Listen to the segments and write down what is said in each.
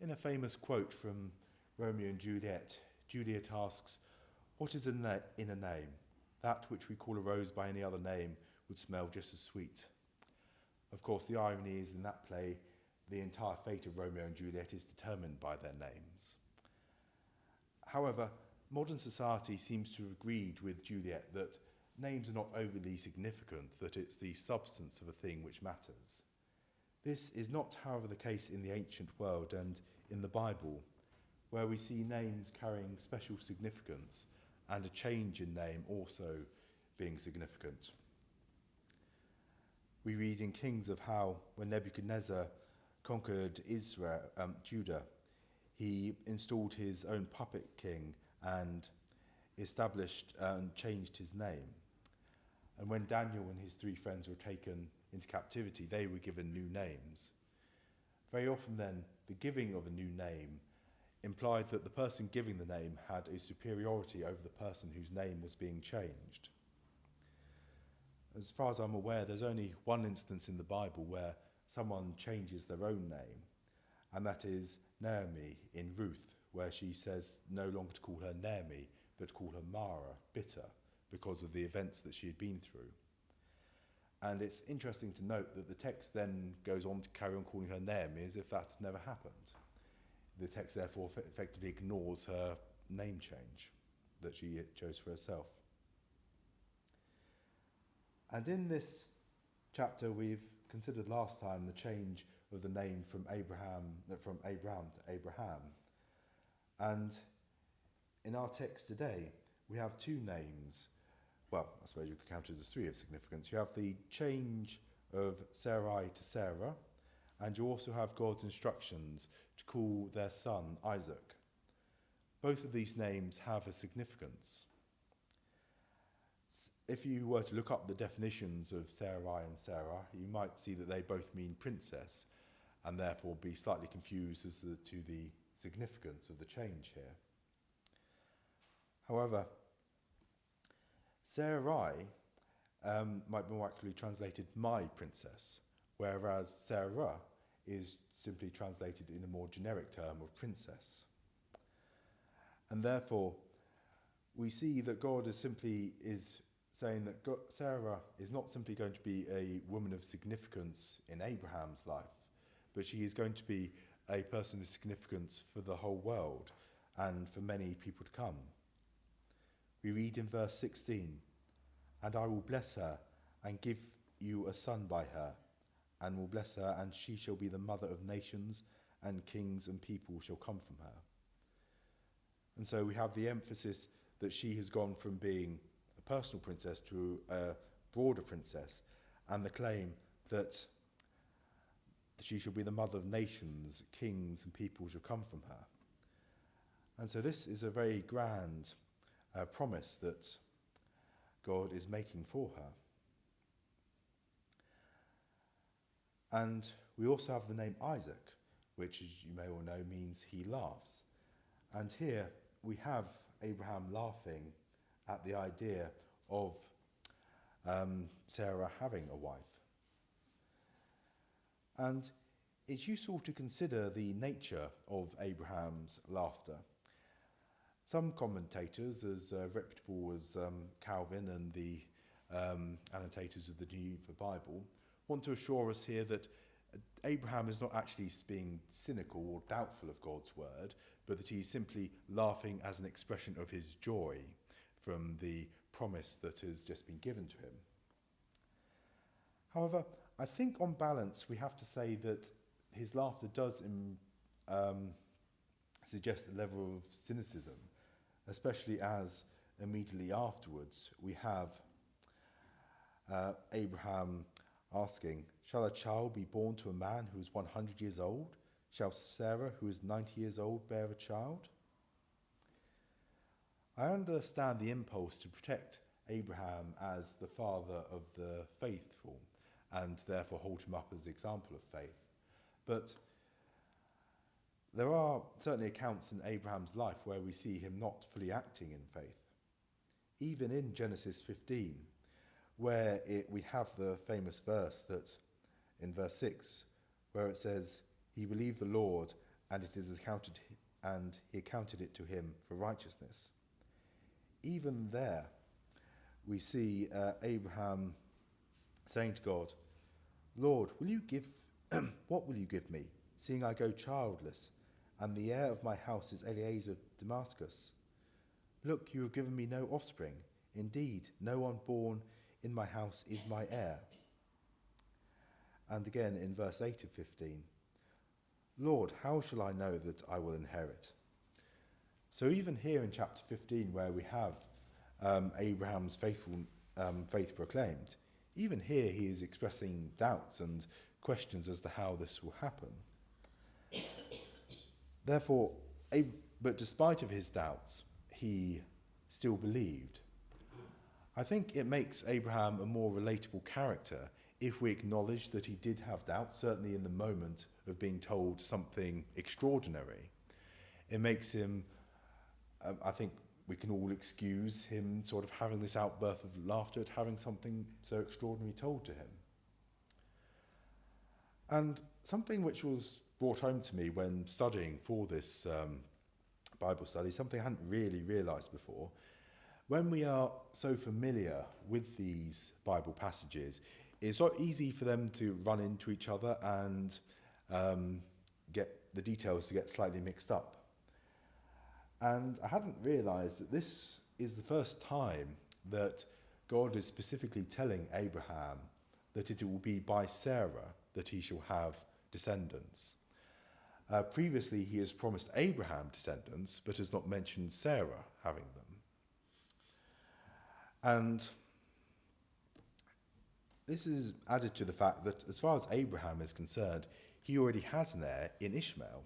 In a famous quote from Romeo and Juliet, Juliet asks, "What is in a name? That which we call a rose by any other name would smell just as sweet." Of course, the irony is in that play, the entire fate of Romeo and Juliet is determined by their names. However, modern society seems to have agreed with Juliet that names are not overly significant, that it's the substance of a thing which matters. This is not, however, the case in the ancient world and in the Bible, where we see names carrying special significance and a change in name also being significant. We read in Kings of how when Nebuchadnezzar conquered Judah, he installed his own puppet king and established and changed his name. And when Daniel and his 3 friends were taken into captivity, they were given new names. Very often then, the giving of a new name implied that the person giving the name had a superiority over the person whose name was being changed. As far as I'm aware, there's only one instance in the Bible where someone changes their own name, and that is Naomi in Ruth, where she says no longer to call her Naomi, but to call her Mara, bitter, because of the events that she had been through. And it's interesting to note that the text then goes on to carry on calling her Naomi as if that had never happened. The text therefore effectively ignores her name change that she chose for herself. And in this chapter we've considered last time the change of the name from Abraham to Abraham. And in our text today, we have 2 names. Well, I suppose you could count it as 3 of significance. You have the change of Sarai to Sarah, and you also have God's instructions to call their son Isaac. Both of these names have a significance. If you were to look up the definitions of Sarai and Sarah, you might see that they both mean princess, and therefore be slightly confused as to the significance of the change here. However, Sarai might be more accurately translated my princess, whereas Sarah is simply translated in a more generic term of princess. And therefore, we see that God is saying that Sarah is not simply going to be a woman of significance in Abraham's life, but she is going to be a person of significance for the whole world and for many people to come. We read in verse 16, "And I will bless her and give you a son by her, and will bless her, and she shall be the mother of nations, and kings and people shall come from her." And so we have the emphasis that she has gone from being a personal princess to a broader princess, and the claim that she shall be the mother of nations, kings and people shall come from her. And so this is a very grand promise that God is making for her. And we also have the name Isaac, which, as you may all know, means he laughs. And here we have Abraham laughing at the idea of Sarah having a wife. And it's useful to consider the nature of Abraham's laughter. Some commentators, as reputable as Calvin and the annotators of the Geneva Bible, want to assure us here that Abraham is not actually being cynical or doubtful of God's word, but that he's simply laughing as an expression of his joy from the promise that has just been given to him. However, I think on balance we have to say that his laughter does suggest a level of cynicism, especially as immediately afterwards we have Abraham asking, "Shall a child be born to a man who is 100 years old? Shall Sarah, who is 90 years old, bear a child?" I understand the impulse to protect Abraham as the father of the faithful and therefore hold him up as the example of faith. But there are certainly accounts in Abraham's life where we see him not fully acting in faith. Even in Genesis 15, where we have the famous verse that in verse 6, where it says, "He believed the Lord, and he accounted it to him for righteousness. Even there, we see Abraham saying to God, Lord, what will you give me, seeing I go childless, and the heir of my house is Eliezer of Damascus? Look, you have given me no offspring. Indeed, no one born in my house is my heir. And again in verse 8 of 15, Lord, how shall I know that I will inherit? So even here in chapter 15, where we have Abraham's faith proclaimed, even here he is expressing doubts and questions as to how this will happen. Therefore, but despite of his doubts, he still believed. I think it makes Abraham a more relatable character if we acknowledge that he did have doubts, certainly in the moment of being told something extraordinary. It makes him, I think we can all excuse him sort of having this outburst of laughter at having something so extraordinary told to him. And something which was brought home to me when studying for this Bible study, something I hadn't really realised before. When we are so familiar with these Bible passages, it's not easy for them to run into each other and get the details to get slightly mixed up. And I hadn't realised that this is the first time that God is specifically telling Abraham that it will be by Sarah that he shall have descendants. Previously, he has promised Abraham descendants, but has not mentioned Sarah having them. And this is added to the fact that as far as Abraham is concerned, he already has an heir in Ishmael.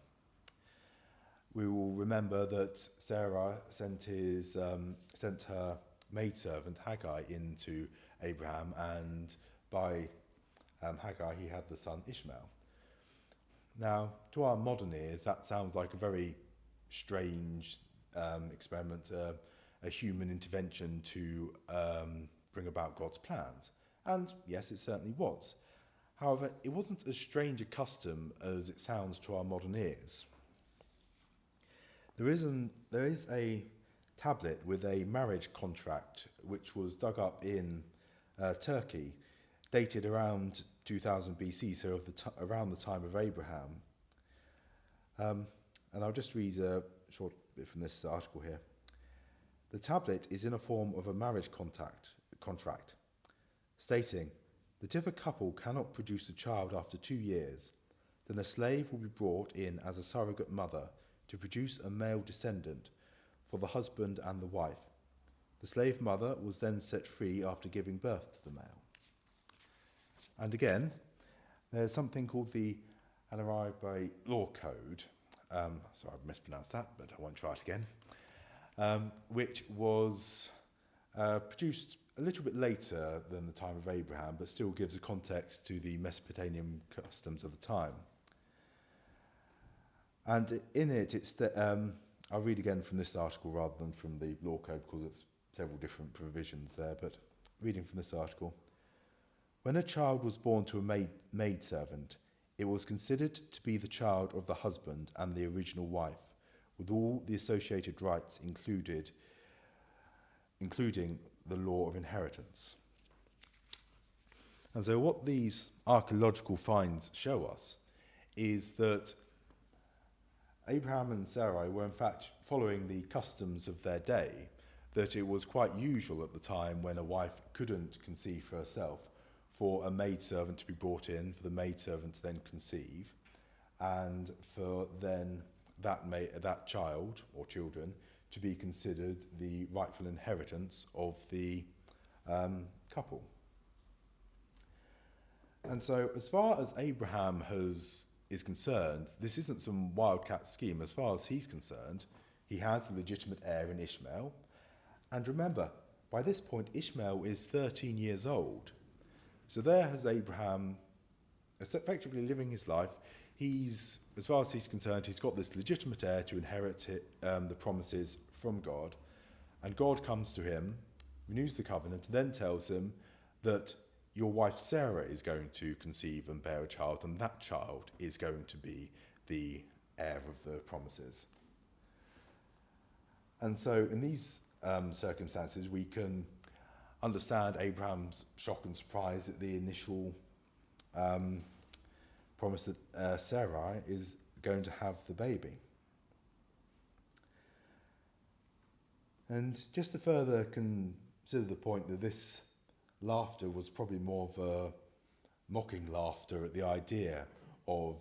We will remember that Sarai sent her maidservant Hagar into Abraham, and by Hagar he had the son Ishmael. Now, to our modern ears, that sounds like a very strange experiment, a human intervention to bring about God's plans. And yes, it certainly was. However, it wasn't as strange a custom as it sounds to our modern ears. There is a tablet with a marriage contract which was dug up in Turkey, dated around 2000 BC, so around the time of Abraham. And I'll just read a short bit from this article here. The tablet is in a form of a marriage contract, stating that if a couple cannot produce a child after 2 years, then a slave will be brought in as a surrogate mother to produce a male descendant for the husband and the wife. The slave mother was then set free after giving birth to the male. And again, there's something called the Sarai Law Code. Sorry, I mispronounced that, but I won't try it again. Which was produced a little bit later than the time of Abraham, but still gives a context to the Mesopotamian customs of the time. And in it, I'll read again from this article rather than from the law code, because it's several different provisions there, but reading from this article. When a child was born to a maidservant, it was considered to be the child of the husband and the original wife, with all the associated rights including the law of inheritance. And so what these archaeological finds show us is that Abraham and Sarai were in fact following the customs of their day, that it was quite usual at the time when a wife couldn't conceive for herself for a maidservant to be brought in, for the maidservant to then conceive, and for then that child or children to be considered the rightful inheritance of the couple. And so as far as Abraham is concerned, this isn't some wildcat scheme. As far as he's concerned, he has a legitimate heir in Ishmael. And remember, by this point, Ishmael is 13 years old. So there has Abraham effectively living his life. As far as he's concerned, he's got this legitimate heir to inherit the promises from God. And God comes to him, renews the covenant, and then tells him that your wife Sarah is going to conceive and bear a child, and that child is going to be the heir of the promises. And so in these circumstances, we can understand Abraham's shock and surprise at the initial promise that Sarai is going to have the baby. And just to further consider the point that this laughter was probably more of a mocking laughter at the idea of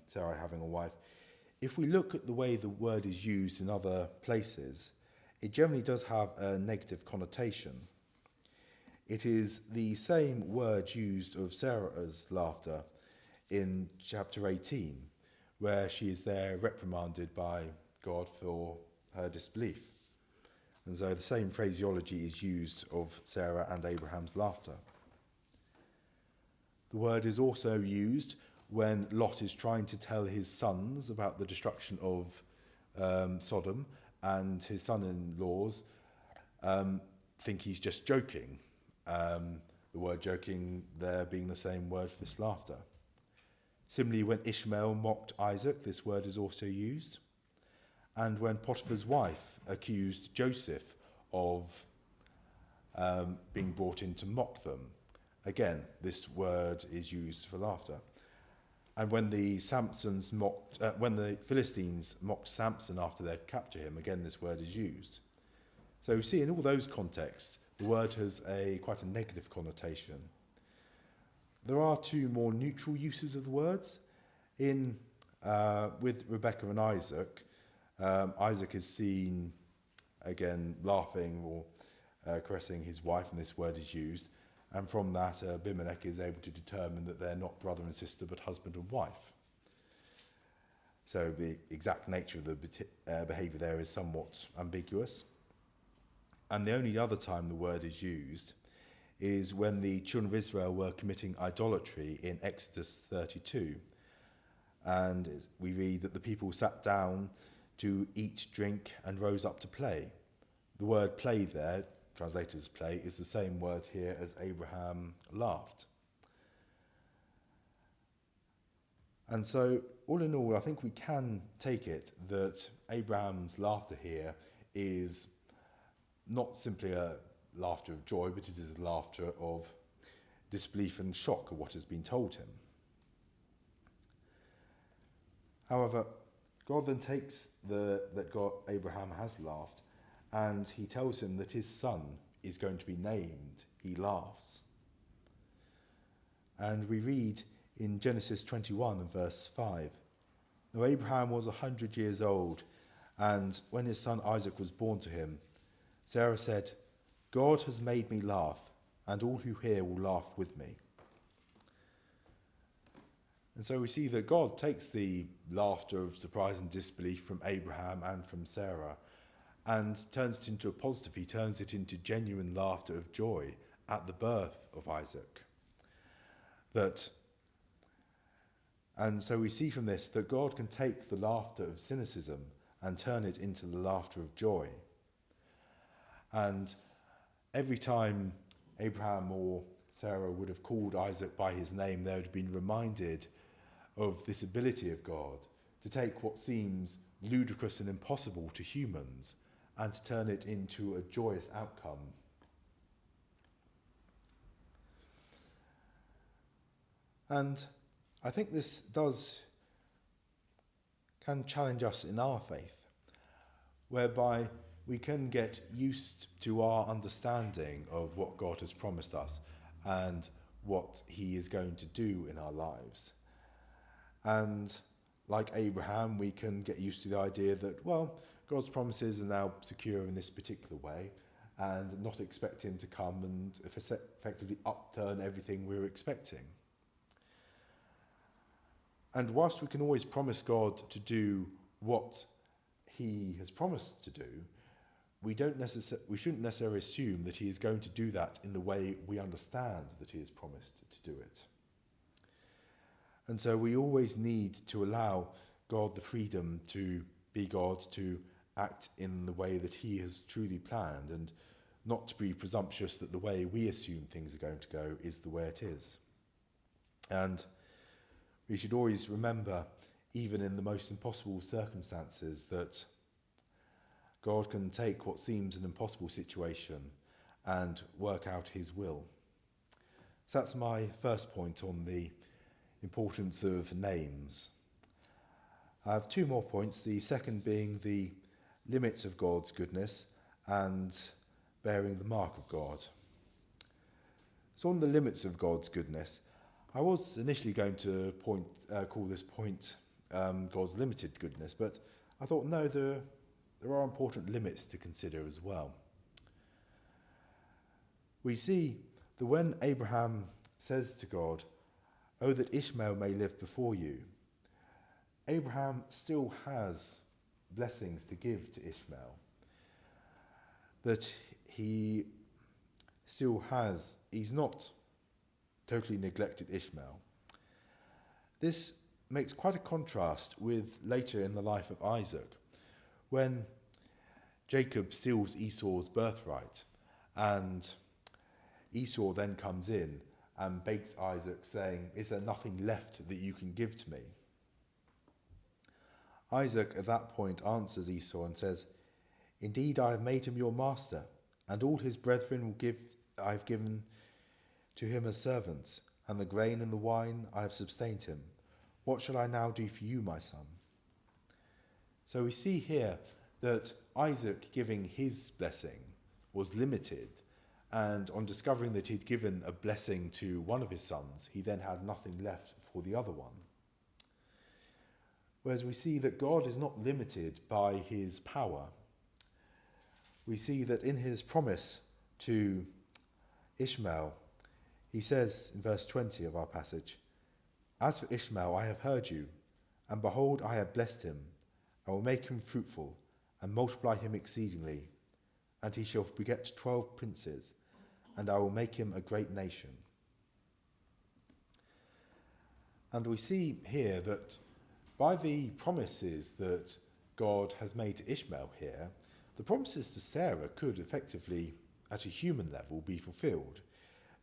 Sarai having a wife. If we look at the way the word is used in other places, it generally does have a negative connotation. It is the same word used of Sarah's laughter in chapter 18, where she is there reprimanded by God for her disbelief. And so the same phraseology is used of Sarah and Abraham's laughter. The word is also used when Lot is trying to tell his sons about the destruction of Sodom, and his son-in-laws think he's just joking. The word joking there being the same word for this laughter. Similarly, when Ishmael mocked Isaac, this word is also used. And when Potiphar's wife accused Joseph of being brought in to mock them, again, this word is used for laughter. And when the Philistines mocked Samson after they'd captured him, again, this word is used. So we see in all those contexts, the word has quite a negative connotation. There are two more neutral uses of the words. With Rebekah and Isaac, Isaac is seen, again, laughing or caressing his wife, and this word is used. And from that, Abimelech is able to determine that they're not brother and sister, but husband and wife. So the exact nature of the behaviour there is somewhat ambiguous. And the only other time the word is used is when the children of Israel were committing idolatry in Exodus 32. And we read that the people sat down to eat, drink, and rose up to play. The word play there, translated as play, is the same word here as Abraham laughed. And so, all in all, I think we can take it that Abraham's laughter here is not simply a laughter of joy, but it is a laughter of disbelief and shock at what has been told him. However, God then takes Abraham has laughed, and he tells him that his son is going to be named. He laughs. And we read in Genesis 21 and verse 5, "Now Abraham was 100 years old, and when his son Isaac was born to him, Sarah said, 'God has made me laugh, and all who hear will laugh with me.'" And so we see that God takes the laughter of surprise and disbelief from Abraham and from Sarah and turns it into a positive. He turns it into genuine laughter of joy at the birth of Isaac. And so we see from this that God can take the laughter of cynicism and turn it into the laughter of joy. And every time Abraham or Sarah would have called Isaac by his name, they would have been reminded of this ability of God to take what seems ludicrous and impossible to humans and to turn it into a joyous outcome. And I think this can challenge us in our faith, whereby we can get used to our understanding of what God has promised us and what he is going to do in our lives. And like Abraham, we can get used to the idea that, well, God's promises are now secure in this particular way, and not expect him to come and effectively upturn everything we're expecting. And whilst we can always promise God to do what he has promised to do, we shouldn't necessarily assume that he is going to do that in the way we understand that he has promised to do it. And so we always need to allow God the freedom to be God, to act in the way that he has truly planned, and not to be presumptuous that the way we assume things are going to go is the way it is. And we should always remember, even in the most impossible circumstances, that God can take what seems an impossible situation and work out his will. So that's my first point on the importance of names. I have two more points, the second being the limits of God's goodness and bearing the mark of God. So on the limits of God's goodness, I was initially going to call this point God's limited goodness, but I thought no, there are important limits to consider as well. We see that when Abraham says to God, "Oh, that Ishmael may live before you," Abraham still has blessings to give to Ishmael. That he still has, he's not totally neglected Ishmael. This makes quite a contrast with later in the life of Isaac, when Jacob steals Esau's birthright, and Esau then comes in and begs Isaac, saying, "Is there nothing left that you can give to me?" Isaac at that point answers Esau and says, "Indeed, I have made him your master, and all his brethren I have given to him as servants, and the grain and the wine I have sustained him. What shall I now do for you, my son?" So we see here that Isaac giving his blessing was limited, and on discovering that he'd given a blessing to one of his sons, he then had nothing left for the other one. Whereas we see that God is not limited by his power. We see that in his promise to Ishmael, he says in verse 20 of our passage, "As for Ishmael, I have heard you, and behold, I have blessed him. I will make him fruitful, and multiply him exceedingly, and he shall beget 12 princes, and I will make him a great nation." And we see here that by the promises that God has made to Ishmael here, the promises to Sarah could effectively, at a human level, be fulfilled.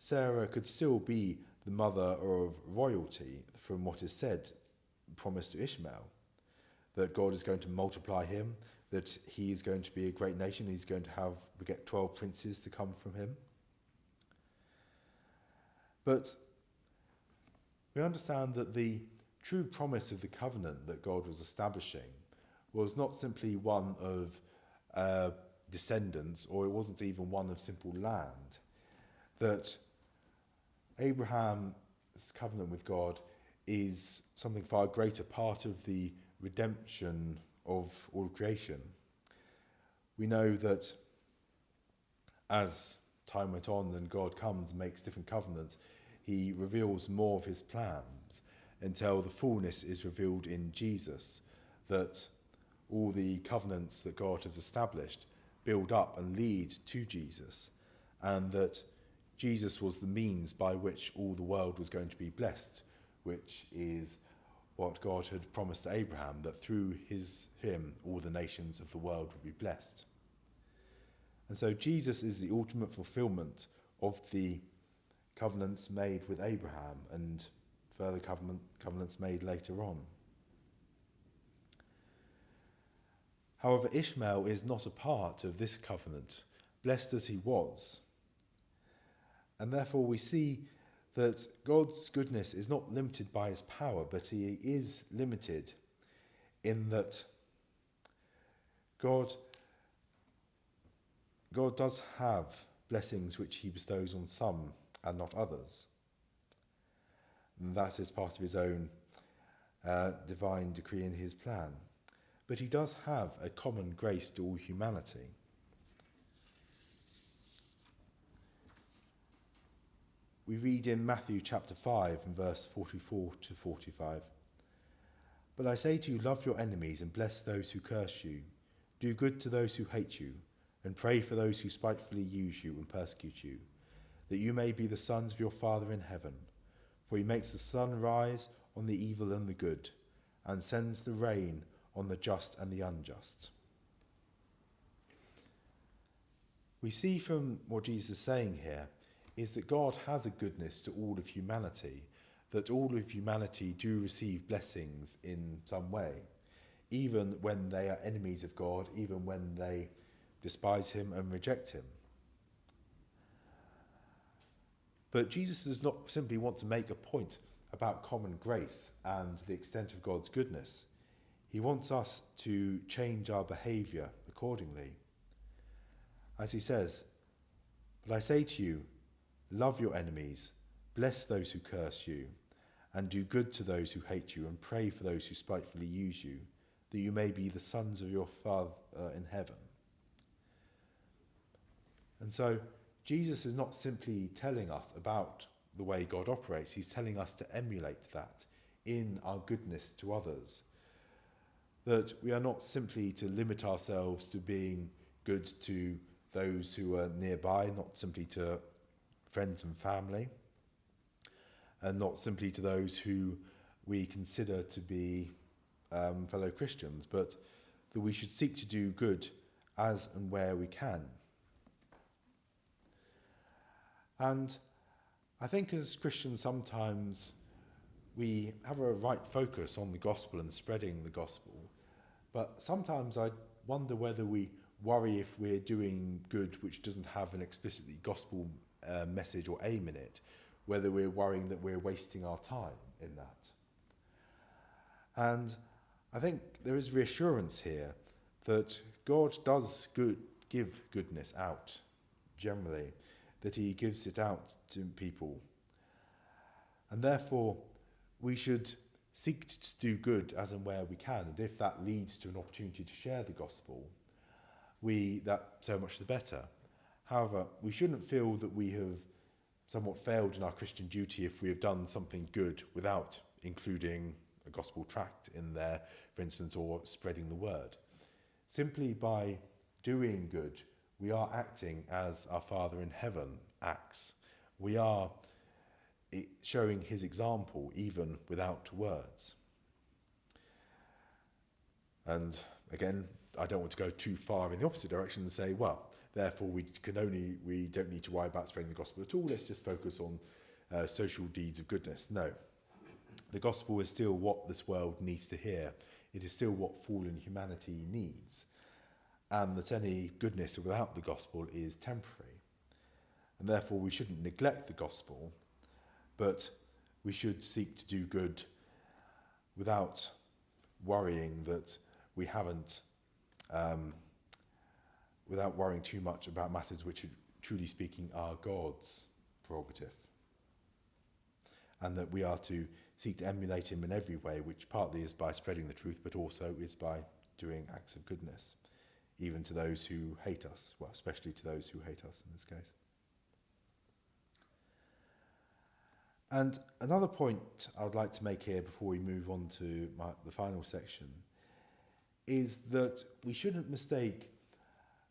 Sarah could still be the mother of royalty, from what is said, promised to Ishmael, that God is going to multiply him, that he is going to be a great nation, he's going to beget 12 princes to come from him. But we understand that the true promise of the covenant that God was establishing was not simply one of descendants, or it wasn't even one of simple land. That Abraham's covenant with God is something far greater, part of the redemption of all creation. We know that as time went on and God comes and makes different covenants, he reveals more of his plans until the fullness is revealed in Jesus, that all the covenants that God has established build up and lead to Jesus, and that Jesus was the means by which all the world was going to be blessed, which is what God had promised to Abraham, that through him all the nations of the world would be blessed. And so Jesus is the ultimate fulfillment of the covenants made with Abraham and further covenants made later on. However, Ishmael is not a part of this covenant, blessed as he was. And therefore we see that God's goodness is not limited by his power, but he is limited in that God does have blessings which he bestows on some and not others. And that is part of his own divine decree in his plan. But he does have a common grace to all humanity. We read in Matthew chapter 5 and verse 44 to 45. "But I say to you, love your enemies and bless those who curse you. Do good to those who hate you, and pray for those who spitefully use you and persecute you, that you may be the sons of your Father in heaven. For he makes the sun rise on the evil and the good, and sends the rain on the just and the unjust." We see from what Jesus is saying here is that God has a goodness to all of humanity that all of humanity do receive blessings in some way, even when they are enemies of God, even when they despise him and reject him. But Jesus does not simply want to make a point about common grace and the extent of God's goodness. He wants us to change our behaviour accordingly. As he says, "But I say to you, love your enemies, bless those who curse you, and do good to those who hate you, and pray for those who spitefully use you, that you may be the sons of your Father in heaven." And so Jesus is not simply telling us about the way God operates, he's telling us to emulate that in our goodness to others. That we are not simply to limit ourselves to being good to those who are nearby, not simply to friends and family, and not simply to those who we consider to be fellow Christians, but that we should seek to do good as and where we can. And I think as Christians sometimes we have a right focus on the gospel and spreading the gospel, but sometimes I wonder whether we worry if we're doing good which doesn't have an explicitly gospel message or aim in it, whether we're worrying that we're wasting our time in that. And I think there is reassurance here that God does give goodness out, generally, that he gives it out to people. And therefore, we should seek to do good as and where we can, and if that leads to an opportunity to share the gospel, that so much the better. However, we shouldn't feel that we have somewhat failed in our Christian duty if we have done something good without including a gospel tract in there, for instance, or spreading the word. Simply by doing good, we are acting as our Father in heaven acts. We are showing his example even without words. And again, I don't want to go too far in the opposite direction and say, well, therefore we don't need to worry about spreading the gospel at all. Let's just focus on social deeds of goodness. No, the gospel is still what this world needs to hear. It is still what fallen humanity needs. And that any goodness without the gospel is temporary. And therefore we shouldn't neglect the gospel, but we should seek to do good without worrying that we haven't, without worrying too much about matters which, truly speaking, are God's prerogative. And that we are to seek to emulate him in every way, which partly is by spreading the truth, but also is by doing acts of goodness, even to those who hate us, well, especially to those who hate us in this case. And another point I would like to make here before we move on to the final section is that we shouldn't mistake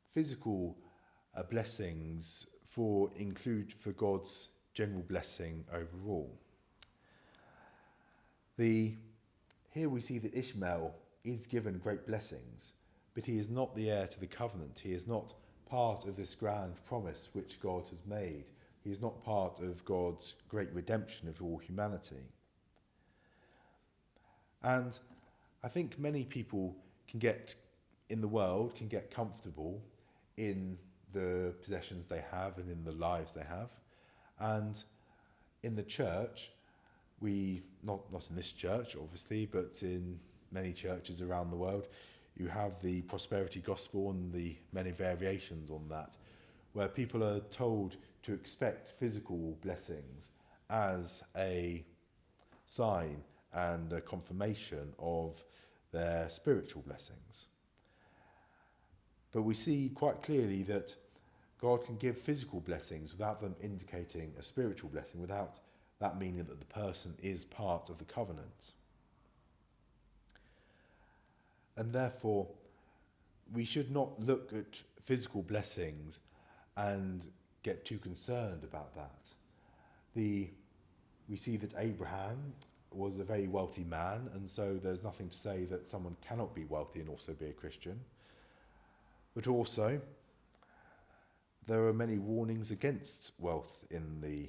physical blessings for God's general blessing overall. Here we see that Ishmael is given great blessings, but he is not the heir to the covenant. He is not part of this grand promise which God has made. He is not part of God's great redemption of all humanity. And I think many people can get comfortable in the possessions they have and in the lives they have. And in the church, not in this church obviously, but in many churches around the world, you have the prosperity gospel and the many variations on that, where people are told to expect physical blessings as a sign and a confirmation of their spiritual blessings. But we see quite clearly that God can give physical blessings without them indicating a spiritual blessing, without that meaning that the person is part of the covenant. And therefore, we should not look at physical blessings and get too concerned about that. We see that Abraham was a very wealthy man, and so there's nothing to say that someone cannot be wealthy and also be a Christian. But also, there are many warnings against wealth in the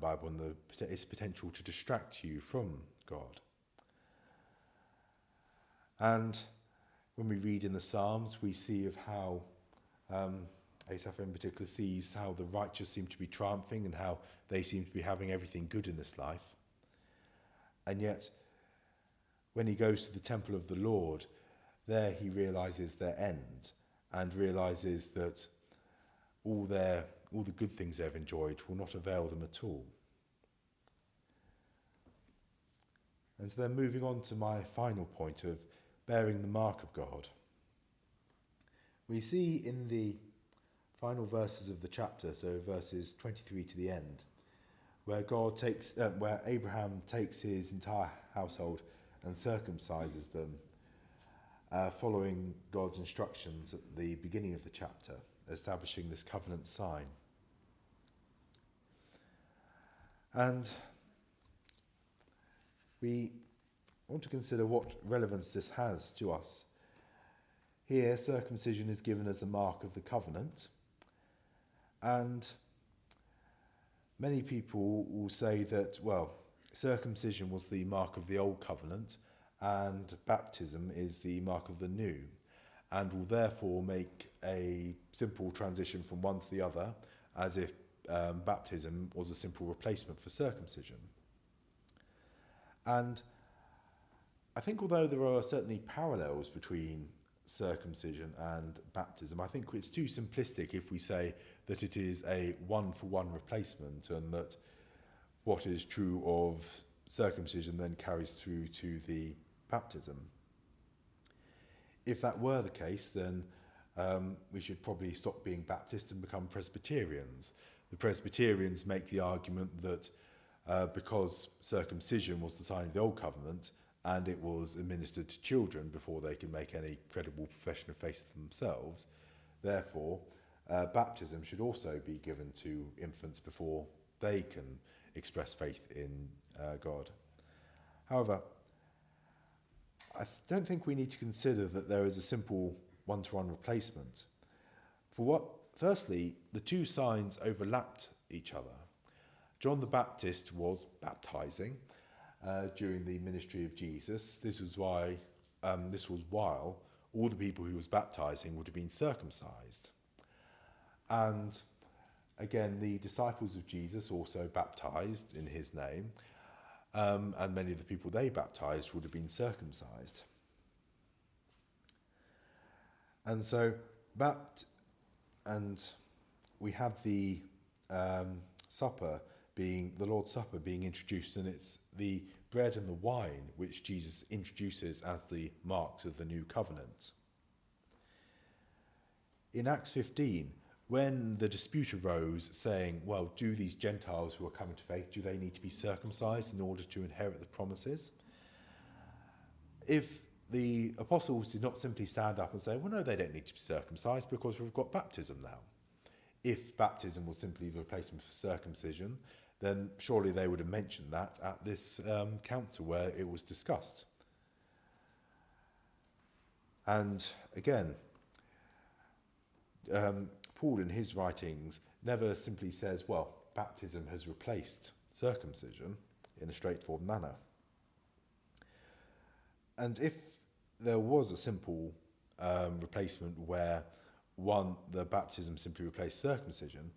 Bible and its potential to distract you from God. And when we read in the Psalms, we see of how Asaph in particular sees how the righteous seem to be triumphing and how they seem to be having everything good in this life. And yet, when he goes to the temple of the Lord, there he realises their end and realises that all the good things they've enjoyed will not avail them at all. And so then moving on to my final point of bearing the mark of God. We see in the final verses of the chapter, so verses 23 to the end, where Abraham takes his entire household and circumcises them, following God's instructions at the beginning of the chapter, establishing this covenant sign. And we want to consider what relevance this has to us. Here, circumcision is given as a mark of the covenant, and many people will say that, well, circumcision was the mark of the old covenant and baptism is the mark of the new, and will therefore make a simple transition from one to the other, as if baptism was a simple replacement for circumcision. And I think although there are certainly parallels between circumcision and baptism, I think it's too simplistic if we say that it is a one-for-one replacement and that what is true of circumcision then carries through to the baptism. If that were the case, then we should probably stop being Baptist and become Presbyterians. The Presbyterians make the argument that because circumcision was the sign of the Old Covenant and it was administered to children before they can make any credible profession of faith themselves, therefore baptism should also be given to infants before they can express faith in God. However, I don't think we need to consider that there is a simple one-to-one replacement. Firstly, the two signs overlapped each other. John the Baptist was baptizing during the ministry of Jesus. This was while all the people who was baptizing would have been circumcised. And again, the disciples of Jesus also baptized in his name, and many of the people they baptized would have been circumcised. And so, we have the supper being the Lord's Supper being introduced, and it's the bread and the wine which Jesus introduces as the marks of the new covenant. In Acts 15, when the dispute arose saying, well, do these Gentiles who are coming to faith, do they need to be circumcised in order to inherit the promises? If the apostles did not simply stand up and say, well, no, they don't need to be circumcised because we've got baptism now. If baptism was simply the replacement for circumcision, then surely they would have mentioned that at this council where it was discussed. And again, Paul in his writings never simply says, well, baptism has replaced circumcision in a straightforward manner. And if there was a simple replacement where the baptism simply replaced circumcision,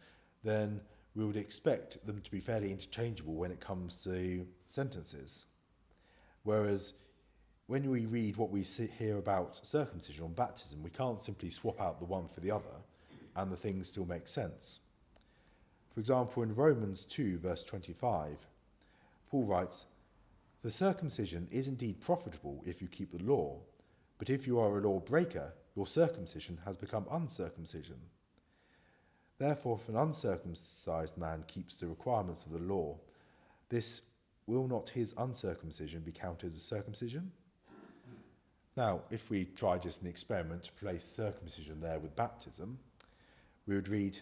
then we would expect them to be fairly interchangeable when it comes to sentences. Whereas when we read what we hear about circumcision or baptism, we can't simply swap out the one for the other and the things still make sense. For example, in Romans 2, verse 25, Paul writes, "For circumcision is indeed profitable if you keep the law, but if you are a lawbreaker, your circumcision has become uncircumcision. Therefore, if an uncircumcised man keeps the requirements of the law, will not his uncircumcision be counted as circumcision?" Now, if we try just an experiment to place circumcision there with baptism, we would read,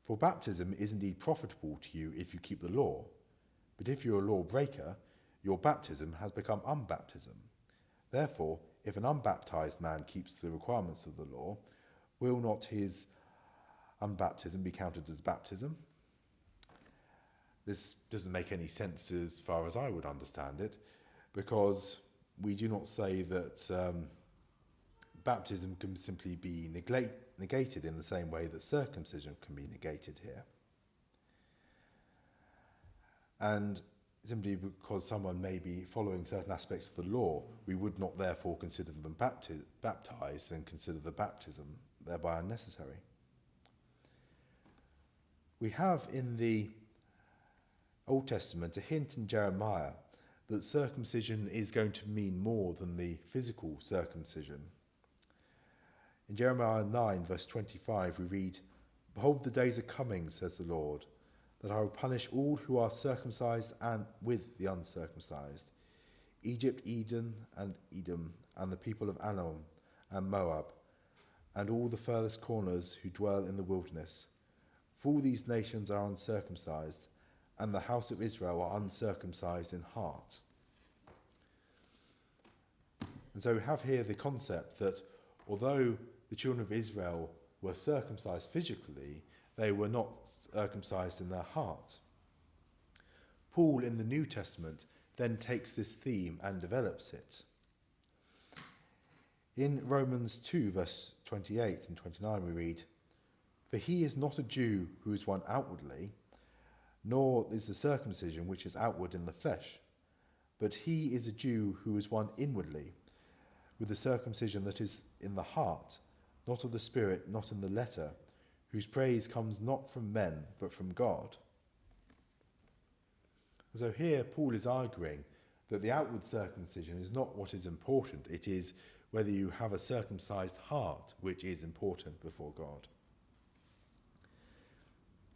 "For baptism is indeed profitable to you if you keep the law, but if you are a lawbreaker, your baptism has become unbaptism. Therefore, if an unbaptized man keeps the requirements of the law, will not his unbaptism be counted as baptism?" This doesn't make any sense as far as I would understand it, because we do not say that baptism can simply be negated in the same way that circumcision can be negated here. And simply because someone may be following certain aspects of the law, we would not therefore consider them baptized and consider the baptism thereby unnecessary. We have in the Old Testament a hint in Jeremiah that circumcision is going to mean more than the physical circumcision. In Jeremiah 9 verse 25 we read, "Behold, the days are coming, says the Lord, that I will punish all who are circumcised and with the uncircumcised, Egypt, Edom, and the people of Ammon and Moab, and all the furthest corners who dwell in the wilderness. For all these nations are uncircumcised, and the house of Israel are uncircumcised in heart." And so we have here the concept that although the children of Israel were circumcised physically, they were not circumcised in their heart. Paul in the New Testament then takes this theme and develops it. In Romans 2 verse 28 and 29 we read, "For he is not a Jew who is one outwardly, nor is the circumcision which is outward in the flesh, but he is a Jew who is one inwardly, with the circumcision that is in the heart, not of the spirit, not in the letter, whose praise comes not from men, but from God." And so here Paul is arguing that the outward circumcision is not what is important. It is whether you have a circumcised heart which is important before God.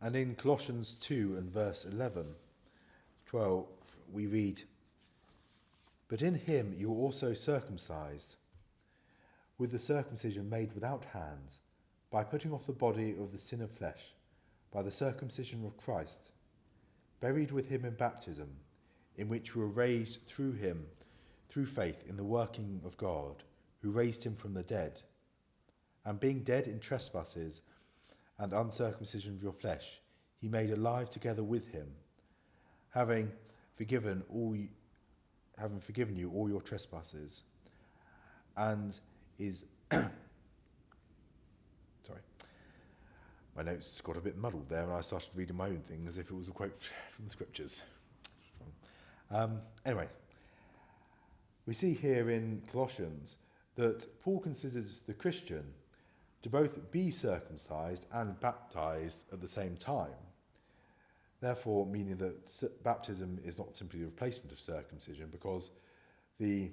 And in Colossians 2 and verse 12, we read, "But in him you were also circumcised, with the circumcision made without hands, by putting off the body of the sin of flesh, by the circumcision of Christ, buried with him in baptism, in which we were raised through him, through faith in the working of God, who raised him from the dead. And being dead in trespasses and uncircumcision of your flesh, he made alive together with him, having forgiven you all your trespasses, and is..." Sorry. My notes got a bit muddled there and I started reading my own thing as if it was a quote from the scriptures. Anyway, we see here in Colossians that Paul considers the Christian to both be circumcised and baptized at the same time. Therefore, meaning that baptism is not simply a replacement of circumcision, because the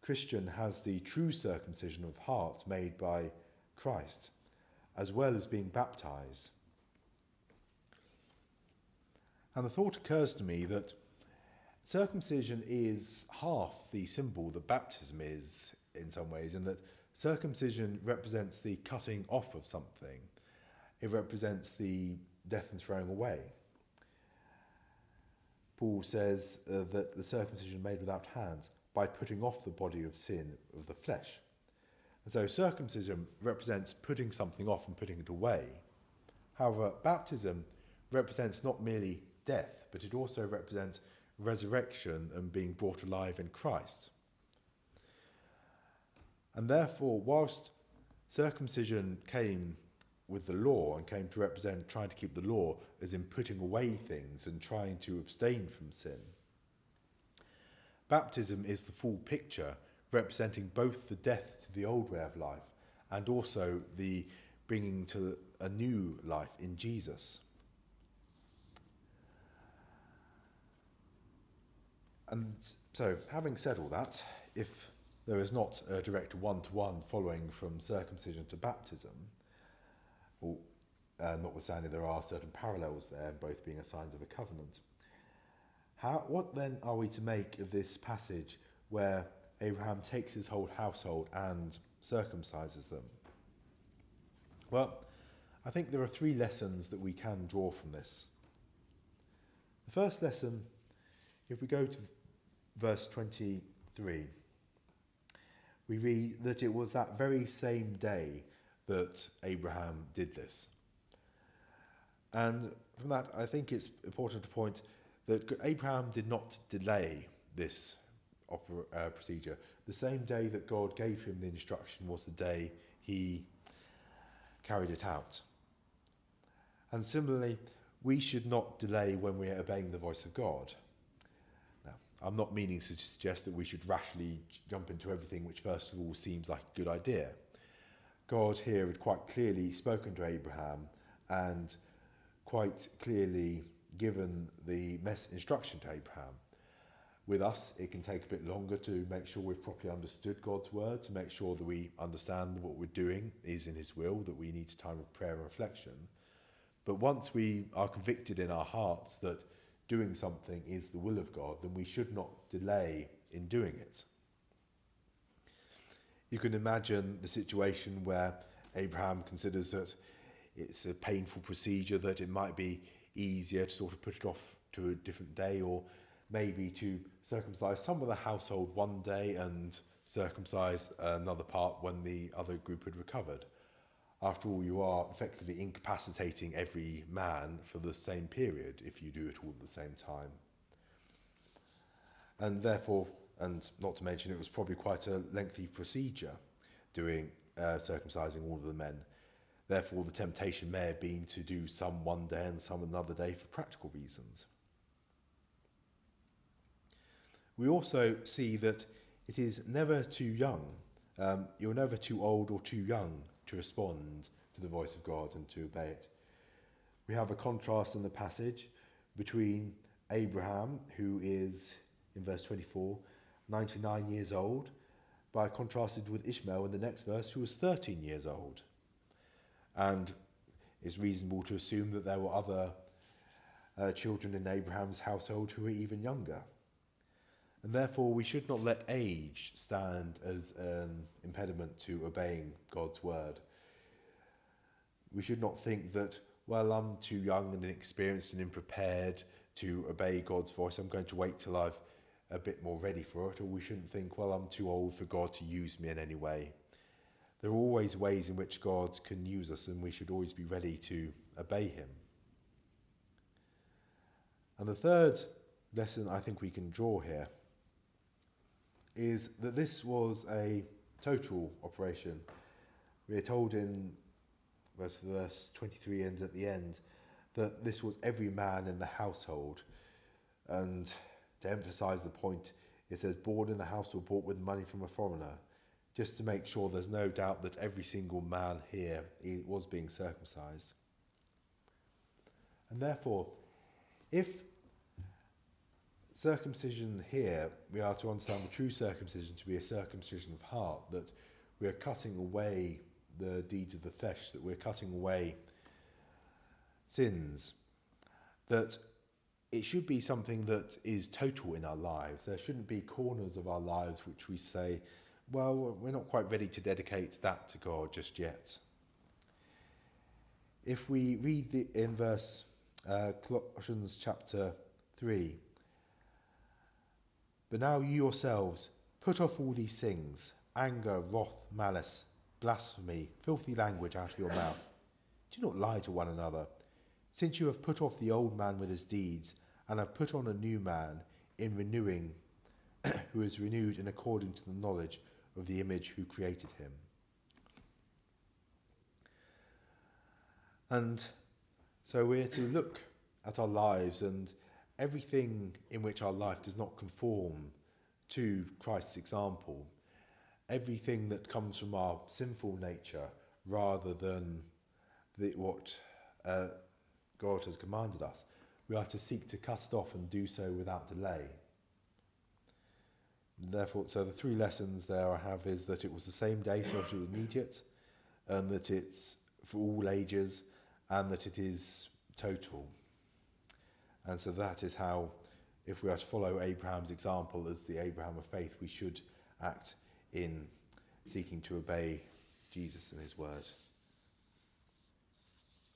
Christian has the true circumcision of heart made by Christ, as well as being baptized. And the thought occurs to me that circumcision is half the symbol that baptism is in some ways, and that circumcision represents the cutting off of something. It represents the death and throwing away. Paul says that the circumcision made without hands, by putting off the body of sin of the flesh. And so circumcision represents putting something off and putting it away. However, baptism represents not merely death, but it also represents resurrection and being brought alive in Christ. And therefore, whilst circumcision came with the law and came to represent trying to keep the law as in putting away things and trying to abstain from sin, baptism is the full picture, representing both the death to the old way of life and also the bringing to a new life in Jesus. And so, having said all that, if there is not a direct one-to-one following from circumcision to baptism, notwithstanding there are certain parallels there, both being a signs of a covenant, what then are we to make of this passage where Abraham takes his whole household and circumcises them? Well, I think there are three lessons that we can draw from this. The first lesson, if we go to verse 23, we read that it was that very same day that Abraham did this. And from that, I think it's important to point that Abraham did not delay this procedure. The same day that God gave him the instruction was the day he carried it out. And similarly, we should not delay when we are obeying the voice of God. Now, I'm not meaning to suggest that we should rashly jump into everything which first of all seems like a good idea. God here had quite clearly spoken to Abraham and quite clearly given the instruction to Abraham. With us, it can take a bit longer to make sure we've properly understood God's word, to make sure that we understand what we're doing is in his will, that we need time of prayer and reflection. But once we are convicted in our hearts that doing something is the will of God, then we should not delay in doing it. You can imagine the situation where Abraham considers that it's a painful procedure, that it might be easier to sort of put it off to a different day, or maybe to circumcise some of the household one day and circumcise another part when the other group had recovered. After all, you are effectively incapacitating every man for the same period if you do it all at the same time. And therefore, and not to mention it was probably quite a lengthy procedure doing circumcising all of the men. Therefore, the temptation may have been to do some one day and some another day for practical reasons. We also see that it is never too young. You're never too old or too young to respond to the voice of God and to obey it. We have a contrast in the passage between Abraham, who is, in verse 24, 99 years old, by contrasted with Ishmael in the next verse, who was 13 years old. And it's reasonable to assume that there were other children in Abraham's household who were even younger. And therefore we should not let age stand as an impediment to obeying God's word. We should not think that, well, I'm too young and inexperienced and unprepared to obey God's voice. I'm going to wait till I've a bit more ready for it. Or we shouldn't think, well, I'm too old for God to use me in any way. There are always ways in which God can use us, and we should always be ready to obey him. And the third lesson I think we can draw here is that this was a total operation. We are told in verse 23 and at the end that this was every man in the household. And to emphasise the point, it says born in the house or bought with money from a foreigner, just to make sure there's no doubt that every single man here was being circumcised. And therefore, if circumcision here, we are to understand the true circumcision to be a circumcision of heart, that we are cutting away the deeds of the flesh, that we're cutting away sins, that it should be something that is total in our lives. There shouldn't be corners of our lives which we say, well, we're not quite ready to dedicate that to God just yet. If we read in verse Colossians chapter 3, but now you yourselves put off all these things, anger, wrath, malice, blasphemy, filthy language out of your mouth. Do not lie to one another, since you have put off the old man with his deeds, and have put on a new man in renewing, who is renewed in according to the knowledge of the image who created him. And so we're to look at our lives, and everything in which our life does not conform to Christ's example, everything that comes from our sinful nature rather than what God has commanded us, we are to seek to cut it off and do so without delay. And therefore, so the three lessons there I have is that it was the same day, so it was immediate, and that it's for all ages, and that it is total. And so that is how, if we are to follow Abraham's example as the Abraham of faith, we should act in seeking to obey Jesus and his word.